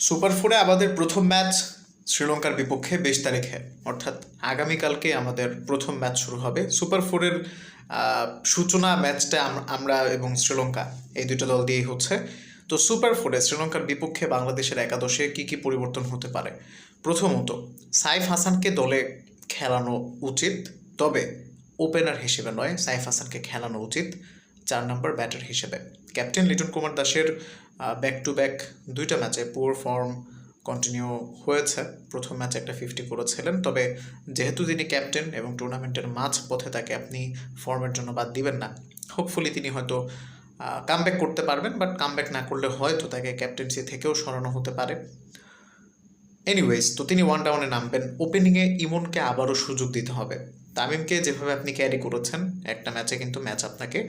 Super ফোরে আমাদের প্রথম ম্যাচ শ্রীলঙ্কার বিপক্ষে ২২ তারিখে, অর্থাৎ আগামীকালকে আমাদের প্রথম ম্যাচ শুরু হবে। সুপার ফোরের সূচনা ম্যাচটা আমরা এবং শ্রীলঙ্কা এই দুটো দল দিয়েই হচ্ছে। তো সুপার ফোরে শ্রীলঙ্কার বিপক্ষে বাংলাদেশের একাদশে কি কি পরিবর্তন হতে পারে? প্রথমত, সাইফ হাসানকে দলে খেলানো উচিত, তবে ওপেনার হিসেবে নয়। সাইফ হাসানকে খেলানো উচিত ৪ নম্বর ব্যাটার হিসেবে। ক্যাপ্টেন লিটন কুমার দাসের ব্যাক টু ব্যাক দুইটা ম্যাচে পুয়ার ফর্ম কন্টিনিউ হয়েছে। প্রথম ম্যাচে একটা 50 করেছিলেন, তবে যেহেতু তিনি ক্যাপ্টেন এবং টুর্নামেন্টের মাঝ পথে তাকে আপনি ফর্মের জন্য বাদ দিবেন না। হোপফুলি তিনি হয়তো কামব্যাক করতে পারবেন, বাট কামব্যাক না করলে হয়তো তাকে ক্যাপ্টেন্সি থেকেও সরানো হতে পারে। এনিওয়েজ, তো তিনি ওয়ান ডাউনে নামবেন। ওপেনিংয়ে ইমনকে আবারও সুযোগ দিতে হবে। তামিমকে যেভাবে আপনি ক্যারি করেছেন একটা ম্যাচে, কিন্তু ম্যাচ আপনাকে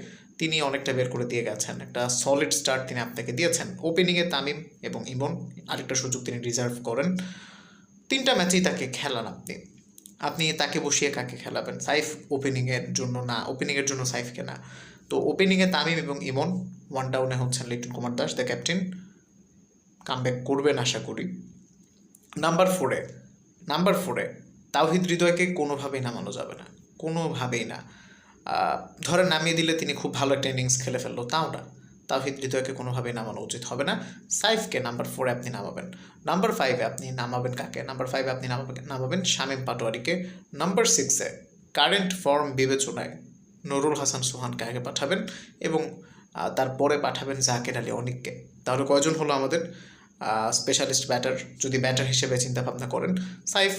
তিনি অনেকটা বের করে দিয়ে গেছেন, একটা সলিড স্টার্ট তিনি আপনাকে দিয়েছেন। ওপেনিংয়ে তামিম এবং ইমন, আরেকটা সুযোগ তিনি রিজার্ভ করেন। 3টা ম্যাচেই তাকে খেলান আপনি। আপনি তাকে বসিয়ে কাকে খেলাবেন? সাইফ ওপেনিংয়ের জন্য না, ওপেনিংয়ের জন্য সাইফকে না। তো ওপেনিংয়ে তামিম এবং ইমন, ওয়ান ডাউনে হচ্ছেন Liton Kumar Das the captain. Comeback করবেন আশা করি। নাম্বার ফোরে তাওহিদ হৃদয়কে কোনোভাবেই নামানো যাবে না, কোনোভাবেই না। ধরেন নামিয়ে দিলে তিনি খুব ভালো একটা ইনিংস খেলে ফেললো, তাও না। তাওহিদ হৃদয়কে কোনোভাবেই নামানো উচিত হবে না। সাইফকে নাম্বার 4-এ আপনি নামাবেন। নাম্বার 5-এ আপনি নামাবেন কাকে? নাম্বার 5-এ আপনি নামাবেন শামীম পাটোয়ারিকে। নাম্বার 6-এ কারেন্ট ফর্ম বিবেচনায় নুরুল হাসান সোহানকে আগে পাঠাবেন এবং তারপরে পাঠাবেন জাকের আলী অনিককে। তাহলে কয়জন হলো আমাদের স্পেশালিস্ট ব্যাটার? যদি ব্যাটার হিসেবে চিন্তা ভাবনা করেন, সাইফ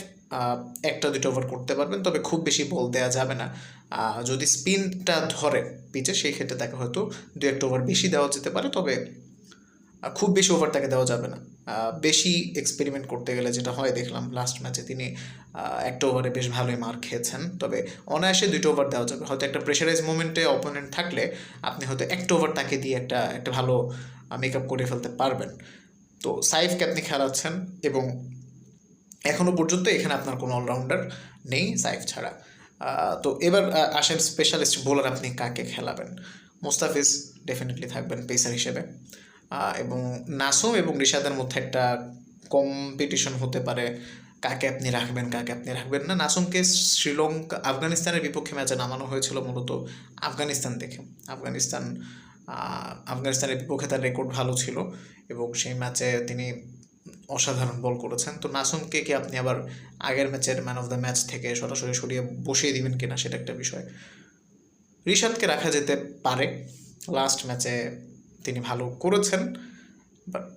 1-2 ওভার করতে পারবেন, তবে খুব বেশি বল দেওয়া যাবে না। যদি স্পিনটা ধরে পিচে, সেই ক্ষেত্রে তাকে হয়তো 2-1 ওভার বেশি দেওয়া যেতে পারে, তবে খুব বেশি ওভার তাকে দেওয়া যাবে না। বেশি এক্সপেরিমেন্ট করতে গেলে যেটা হয়, দেখলাম লাস্ট ম্যাচে তিনি একটা ওভারে বেশ ভালোই মার খেয়েছেন। তবে অনায়াসে 2টো ওভার দেওয়া যাবে। হয়তো একটা প্রেশারাইজ মোমেন্টে অপোনেন্ট থাকলে আপনি হয়তো 1টা ওভার তাকে দিয়ে একটা ভালো মেকআপ করে ফেলতে পারবেন। তো সাইফকে আপনি খেলাচ্ছেন এবং এখনও পর্যন্ত এখানে আপনার কোনো অলরাউন্ডার নেই সাইফ ছাড়া। তো এবার আসেন স্পেশালিস্ট বোলার আপনি কাকে খেলাবেন? মুস্তাফিজ ডেফিনেটলি থাকবেন পেসার হিসেবে, এবং নাসুম এবং রিশাদের মধ্যে একটা কম্পিটিশন হতে পারে কাকে আপনি রাখবেন কাকে আপনি রাখবেন না। নাসুমকে আফগানিস্তানের বিপক্ষে ম্যাচে নামানো হয়েছিল মূলত আফগানিস্তান দেখে। আফগানিস্তানের বিপক্ষে তার রেকর্ড ভালো ছিল এবং সেই ম্যাচে তিনি অসাধারণ বল করেছেন। তো নাসুমকে কি আপনি আবার আগের ম্যাচের ম্যান অফ দ্য ম্যাচ থেকে সরাসরি সরিয়ে বসিয়ে দিবেন কিনা, সেটা একটা বিষয়। রিশাদকে রাখা যেতে পারে, লাস্ট ম্যাচে তিনি ভালো করেছেন, বাট